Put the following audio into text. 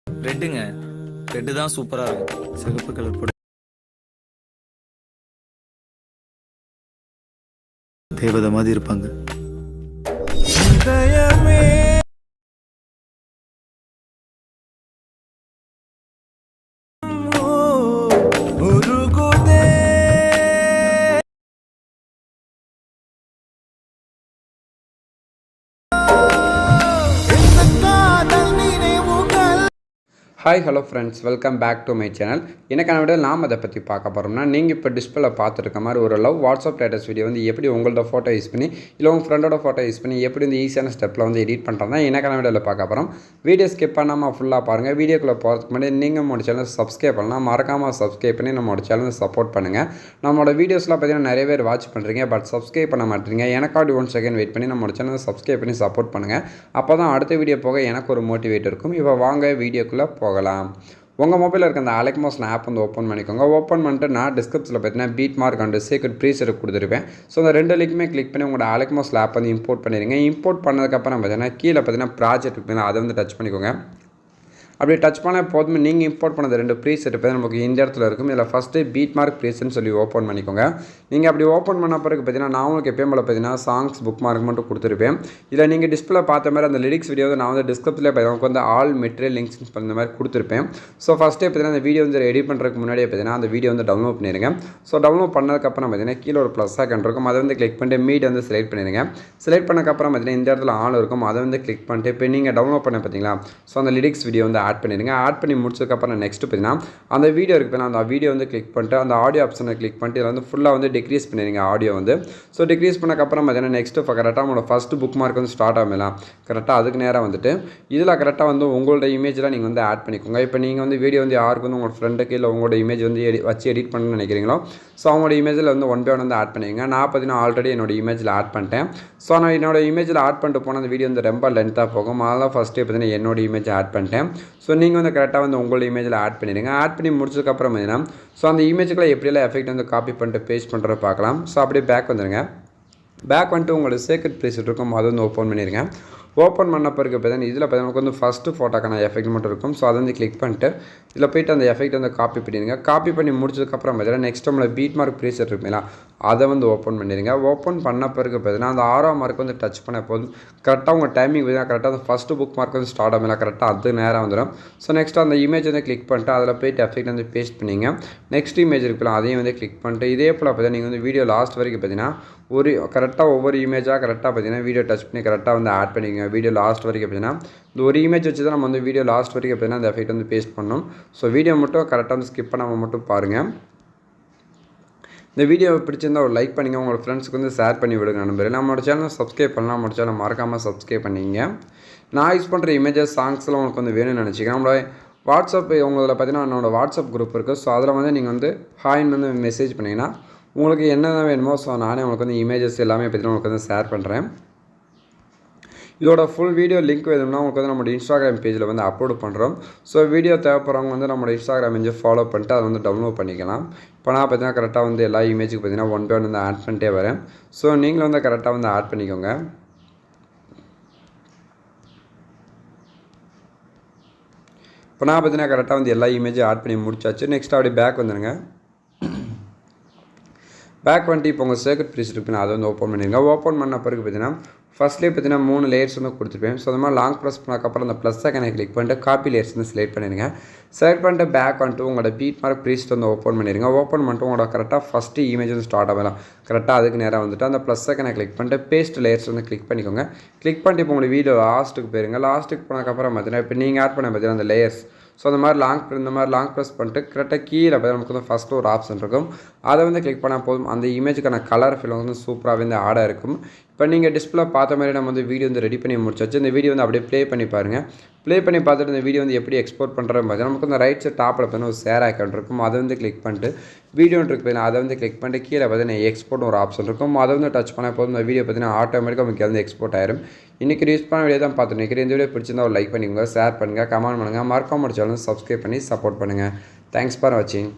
ரெட்டுங்க. Red தான் சூப்பரா இருக்கும். சிவப்பு கலர் போட தேவதை மாதிரி இருப்பாங்க. Hi hello friends, welcome back to my channel. எனக்கான விட நாம் அதை பற்றி பார்க்க போகிறோம்னா, நீங்கள் இப்போ டிஸ்பிளே பார்த்துருக்க மாதிரி ஒரு லவ் வாட்ஸ்அப் ஸ்டேட்டஸ் வீடியோ வந்து எப்படி உங்களோட ஃபோட்டோ யூஸ் பண்ணி இல்லை உங்கள் ஃப்ரெண்டோட ஃபோட்டோ யூஸ் பண்ணி எப்படி வந்து ஈஸியான ஸ்டெப்பில் வந்து எடிட் பண்ணுறதா எனக்கான வீடியோவில் பார்க்க போகிறோம். வீடியோ ஸ்கிப் பண்ணாமல் ஃபுல்லாக பாருங்கள். வீடியோக்குள்ளே போகிறதுக்கு முன்னாடி நீங்கள் நம்மளோட சேனல் சப்ஸ்கிரைப் பண்ணலாம். மறக்காமல் சப்ஸ்கிரைப் பண்ணி நம்மளோட சேனலை சப்போர்ட் பண்ணுங்கள். நம்மளோட வீடியோஸ்லாம் பார்த்தீங்கன்னா நிறைய பேர் வாட்ச் பண்ணுறீங்க, பட் சப்ஸ்கிரைப் பண்ண மாட்டேறீங்க. எனக்காவது 1 செகண்ட் வெயிட் பண்ணி நம்மளோட சேனலை சப்ஸ்கிரைப் பண்ணி சப்போர்ட் பண்ணுங்கள். அப்போ தான் அடுத்த வீடியோ போக எனக்கு ஒரு மோட்டிவேட் இருக்கும். இப்போ வாங்க வீடியோக்குள்ளே போகலாம். உங்கள் மொபைலில் இருக்க அந்த அலெக்மோஷன் ஆப் வந்து ஓப்பன் பண்ணிக்கோங்க. ஓப்பன் பண்ணிட்டு நான் டிஸ்கிரிப்ஷனில் பார்த்தீங்கன்னா beat mark and secret preset கொடுத்துருப்பேன். ஸோ அந்த 2 லிங்க்குமே கிளிக் பண்ணி உங்களோட அலெக்மோஷன் ஆப் வந்து இம்போர்ட் பண்ணிடுங்க. இம்போர்ட் பண்ணதுக்கப்புறம் பார்த்தீங்கன்னா கீழே பார்த்தீங்கன்னா ப்ராஜெக்ட் இருக்குங்க, அதை வந்து டச் பண்ணிக்கோங்க. அப்படி டச் பண்ணால் போதும், நீங்கள் இம்போர்ட் பண்ணது 2 ப்ரீசெட் இப்போ நமக்கு இந்த இடத்துல இருக்கும். இதில் ஃபஸ்ட்டு பீட் மார்க் ப்ரீசெட்னு சொல்லி ஓப்பன் பண்ணிக்கோங்க. நீங்கள் அப்படி ஓப்பன் பண்ண பிறகு பார்த்தீங்கன்னா நான் உங்களுக்கு எப்பயும் போல பார்த்தீங்கன்னா சாங்ஸ் புக் மார்க் மட்டும் கொடுத்துருப்பேன். இதில் நீங்கள் டிஸ்பிளே பார்த்த மாதிரி அந்த லிரிக்ஸ் வீடியோ நான் வந்து டிஸ்கிரிப்ஷனில் உங்களுக்கு வந்து ஆல் மெட்டீரியல் லிங்க்ஸ் இந்த மாதிரி கொடுத்துருப்பேன். ஸோ ஃபஸ்ட்டே பார்த்தீங்கன்னா அந்த வீடியோ வந்து எடிட் பண்ணுறதுக்கு முன்னாடியே பார்த்தீங்கன்னா அந்த வீடியோ வந்து டவுன்லோட் பண்ணிடுங்க. ஸோ டவுன்லோட் பண்ணதுக்கப்புறம் பார்த்தீங்கன்னா கீழே ஒரு ப்ளஸ் ஐக்கன் இருக்கும், அதை வந்து கிளிக் பண்ணிட்டு மீட் வந்து செலக்ட் பண்ணிடுங்க. செலக்ட் பண்ணக்கப்புறம் பார்த்தீங்கன்னா இந்த இடத்துல ஆல் இருக்கும், அதை வந்து கிளிக் பண்ணிட்டு இப்போ நீங்கள் டவுன்லோட் பண்ண பார்த்தீங்களா, ஸோ அந்த லிரிக்ஸ் வீடியோ வந்து ஆட் பண்ணிடுங்க. ஆட் பண்ணி முடிச்சதுக்கப்புறம் நெக்ஸ்ட்டு பார்த்தீங்கன்னா அந்த வீடியோ இருக்குது, அந்த வீடியோ வந்து கிளிக் பண்ணிட்டு அந்த ஆடியோ ஆப்ஷனை கிளிக் பண்ணிட்டு இதில் வந்து ஃபுல்லாக வந்து டிக்ரீஸ் பண்ணிடுங்க ஆடியோ வந்து. ஸோ டிக்ரீஸ் பண்ணக்கப்புறம் பார்த்தீங்கன்னா நெக்ஸ்ட்டு கரெக்டாக உங்களோட ஃபஸ்ட்டு புக் மார்க் வந்து ஸ்டார்ட் ஆகலாம். கரெக்டாக அதுக்கு நேராக வந்துட்டு இதில் கரெக்டாக வந்து உங்களோட இமேஜில் நீங்கள் வந்து ஆட் பண்ணிக்கோங்க. இப்போ நீங்கள் வந்து வீடியோ வந்து யாருக்கு வந்து உங்களோட ஃப்ரெண்டுக்கு இல்லை உங்களோட இமேஜ் வந்து வச்சு எடிட் பண்ணணும்னு நினைக்கிறீங்களோ, ஸோ அவங்களோட இமேஜில் வந்து 1 by 1 வந்து ஆட் பண்ணிக்கோங்க. நான் பார்த்தீங்கன்னா ஆல்ரெடி என்னோட இமேஜில் ஆட் பண்ணிட்டேன். ஸோ நான் என்னோட இமேஜில் ஆட் பண்ணிட்டு போனால் அந்த வீடியோ வந்து ரொம்ப லென்த்தாக போகும். அதெல்லாம் ஃபஸ்ட்டு பார்த்தீங்கன்னா என்னோட இமேஜ் ஆட் பண்ணிட்டேன். ஸோ நீங்கள் வந்து கரெக்டாக வந்து உங்களோட இமேஜில் ஆட் பண்ணிடுங்க. ஆட் பண்ணி முடிச்சதுக்கப்புறம் பார்த்தீங்கன்னா ஸோ அந்த இமேஜுக்குள்ள எப்படியெல்லாம் எஃபெக்ட் வந்து காப்பி பண்ணிட்டு பேஸ்ட் பண்ணுறத பார்க்கலாம். ஸோ அப்படியே பேக் வந்துடுங்க. பேக் வந்துட்டு உங்களோட சீக்ரெட் ப்ரீசெட் இருக்கும், அதை வந்து ஓப்பன் பண்ணிடுங்க. ஓப்பன் பண்ண பிறகு பார்த்தீங்கன்னா இதில் பார்த்தீங்கன்னா நமக்கு வந்து ஃபஸ்ட்டு ஃபோட்டோக்கான எஃபெக்ட் மட்டும் இருக்கும். ஸோ அதை வந்து கிளிக் பண்ணிட்டு இதில் போய்ட்டு அந்த எஃபெக்ட் வந்து காப்பி பண்ணிடுங்க. காப்பி பண்ணி முடிச்சதுக்கப்புறம் பார்த்தீங்கன்னா நெக்ஸ்ட் நம்மளோட பீட் மார்க் ப்ரீசெட் இருக்குங்களா, அதை வந்து ஓப்பன் பண்ணிடுங்க. ஓப்பன் பண்ண பிறகு பார்த்தீங்கன்னா அந்த 6ஆம் மார்க் வந்து டச் பண்ண போதும் கரெக்டாக உங்கள் டைமிங் பார்த்தீங்கன்னா கரெக்டாக அந்த ஃபஸ்ட்டு புக் மார்க் வந்து ஸ்டார்ட் ஆகலாம், கரெக்டாக அது நேரம் வந்துடும். ஸோ நெக்ஸ்ட் அந்த இமேஜ் வந்து கிளிக் பண்ணிட்டு அதில் போய்ட்டு எஃபெக்ட் வந்து பேஸ்ட் பண்ணிங்க. நெக்ஸ்ட் இமேஜ் இருக்கலாம், அதையும் வந்து கிளிக் பண்ணிட்டு இதே போல் பார்த்தீங்கன்னா நீங்கள் வந்து வீடியோ லாஸ்ட் வரைக்கும் பார்த்தீங்கன்னா ஒரு கரெக்டாக ஒவ்வொரு இமேஜாக கரெக்டாக பார்த்தீங்கன்னா வீடியோ டச் பண்ணி கரெக்டாக வந்து ஆட் பண்ணிக்கோங்க. வீடியோ லாஸ்ட் வரைக்கும் பார்த்தீங்கன்னா இந்த ஒரு இமேஜ் வச்சு தான் நம்ம வந்து வீடியோ லாஸ்ட் வரைக்கும் பார்த்தீங்கன்னா அந்த எஃபெக்ட் வந்து பேஸ்ட் பண்ணணும். ஸோ வீடியோ மட்டும் கரெக்டாக வந்து ஸ்கிப் பண்ணாமல் மட்டும் பாருங்கள். இந்த வீடியோ பிடிச்சிருந்தால் ஒரு லைக் பண்ணிங்க, உங்களோட ஃப்ரெண்ட்ஸுக்கு வந்து ஷேர் பண்ணி விடுங்க. நம்பர் நம்மளோட சேனலை சப்ஸ்கிரைப் பண்ணலாம், நம்மளோட சேனல் மறக்காமல் சப்ஸ்கிரைப் பண்ணிங்க. நான் யூஸ் பண்ணுற இமேஜஸ் சாங்ஸ்லாம் உங்களுக்கு வந்து வேணும்னு நினச்சிக்கிறேன். நம்மளோட வாட்ஸ்அப் உங்களில் பார்த்தீங்கன்னா என்னோட வாட்ஸ்அப் குரூப் இருக்குது. ஸோ அதில் வந்து நீங்கள் வந்து ஹாய்ன்னு வந்து மெசேஜ் பண்ணிங்கன்னா உங்களுக்கு என்னென்ன வேணுமோ ஸோ நானே உங்களுக்கு வந்து இமேஜஸ் எல்லாமே பார்த்தீங்கன்னா உங்களுக்கு வந்து ஷேர் பண்ணுறேன். இதோட ஃபுல் வீடியோ லிங்க் வேணும்னா உங்களுக்கு வந்து நம்மளோட இன்ஸ்டாகிராம் பேஜில் வந்து அப்லோட் பண்ணுறோம். ஸோ வீடியோ தேவைப்படுறவங்க வந்து நம்மளோட இன்ஸ்டாகிராம் பேஜை ஃபாலோ பண்ணிட்டு அதை வந்து டவுன்லோட் பண்ணிக்கலாம். இப்போ நான் பார்த்தீங்கன்னா கரெக்டாக வந்து எல்லா இமேஜுக்கு பார்த்தீங்கன்னா 1 by 1 வந்து ஆட் பண்ணிட்டே வரேன். ஸோ நீங்களும் வந்து கரெக்டாக வந்து ஆட் பண்ணிக்கோங்க. இப்போ நான் பார்த்தீங்கன்னா கரெக்டாக வந்து எல்லா இமேஜும் ஆட் பண்ணி முடிச்சாச்சு. நெக்ஸ்ட் அப்படியே பேக் வந்துடுங்க. பேக் வந்துட்டு இப்போ உங்கள் சீக்ரெட் ப்ரீசெட் இருக்குன்னு அதை வந்து ஓப்பன் பண்ணிடுங்க. ஓப்பன் பண்ண பிறகு பார்த்தீங்கன்னா ஃபஸ்ட்லேயே பார்த்தீங்கன்னா 3 லேயர்ஸ் வந்து கொடுத்துருப்பேன். ஸோ அந்த மாதிரி லாங் ப்ரெஸ் பண்ணக்கப்புறம் அந்த ப்ளஸ் ஐக்கனை கிளிக் பண்ணிட்டு காப்பி லேயர்ஸ் வந்து செலக்ட் பண்ணிடுங்க. செலக்ட் பண்ணிட்டு பேக் வந்துட்டு உங்களோட பீட் மார்க் ப்ரீசெட் வந்து ஓப்பன் பண்ணிடுங்க. ஓப்பன் பண்ணிட்டு உங்களோட கரெக்டாக ஃபஸ்ட்டு இமேஜ் வந்து ஸ்டார்ட் ஆகலாம். கரெக்டாக அதுக்கு நேராக வந்துட்டு அந்த ப்ளஸ் ஐக்கனை கிளிக் பண்ணிட்டு பேஸ்ட் லேயர்ஸ் வந்து கிளிக் பண்ணிக்கோங்க. கிளிக் பண்ணிட்டு இப்போ உங்களுக்கு வீடியோ லாஸ்ட்டுக்கு போயிருங்க. லாஸ்ட்டுக்கு போனதுக்கப்புறம் பார்த்தீங்கன்னா இப்போ நீங்கள் ஆட் பண்ண பார்த்தீங்கன்னா அந்த லேயர்ஸ் ஸோ இந்த மாதிரி லாங் ப்ரெஸ் பண்ணிட்டு கரெக்டாக கீழே பார்த்தீங்கன்னா நமக்கு வந்து ஃபஸ்ட்டு ஒரு ஆப்ஷன் இருக்கும், அதை வந்து கிளிக் பண்ணால் போதும். அந்த இமேஜுக்கான கலர் ஃபில் வந்து சூப்பராக வந்து ஆடாக இருக்கும். இப்போ நீங்கள் டிஸ்பிளே பார்த்த மாதிரி நம்ம வந்து வீடியோ வந்து ரெடி பண்ணி முடிச்சாச்சு. இந்த வீடியோ வந்து அப்படியே ப்ளே பண்ணி பாருங்கள். ப்ளே பண்ணி பார்த்துட்டு இந்த வீடியோ வந்து எப்படி எக்ஸ்போர்ட் பண்ணுறதுன்னு பார்த்தீங்கன்னா நமக்கு வந்து ரைட் சைட் டாப்பில் பார்த்தீங்கன்னா ஒரு ஷேர் ஐக்கான் இருக்கும், அதை வந்து கிளிக் பண்ணிட்டு வீடியோன்னு இருக்கு பார்த்தீங்கன்னா அதை வந்து கிளிக் பண்ணிட்டு கீழே பார்த்தீங்கன்னா எக்ஸ்போர்ட் ஒரு ஆப்ஷன் இருக்கும், அதை வந்து டச் பண்ணால் போதும். இந்த வீடியோ பார்த்தீங்கன்னா ஆட்டோமேட்டிக்காக உங்களுக்கு வந்து எக்ஸ்போர்ட் ஆயிரும். இன்றைக்கி யூஸ் பண்ண வீடியோ தான் பார்த்து நினைக்கிறேன். இந்த வீடியோ பிடிச்சிருந்தா ஒரு லைக் பண்ணிக்கோங்க, ஷேர் பண்ணுங்கள், கமெண்ட் பண்ணுங்கள், மறக்காம சேனல் சப்ஸ்கிரைப் பண்ணி சப்போர்ட் பண்ணுங்கள். தேங்க்ஸ் ஃபார் வாட்சிங்.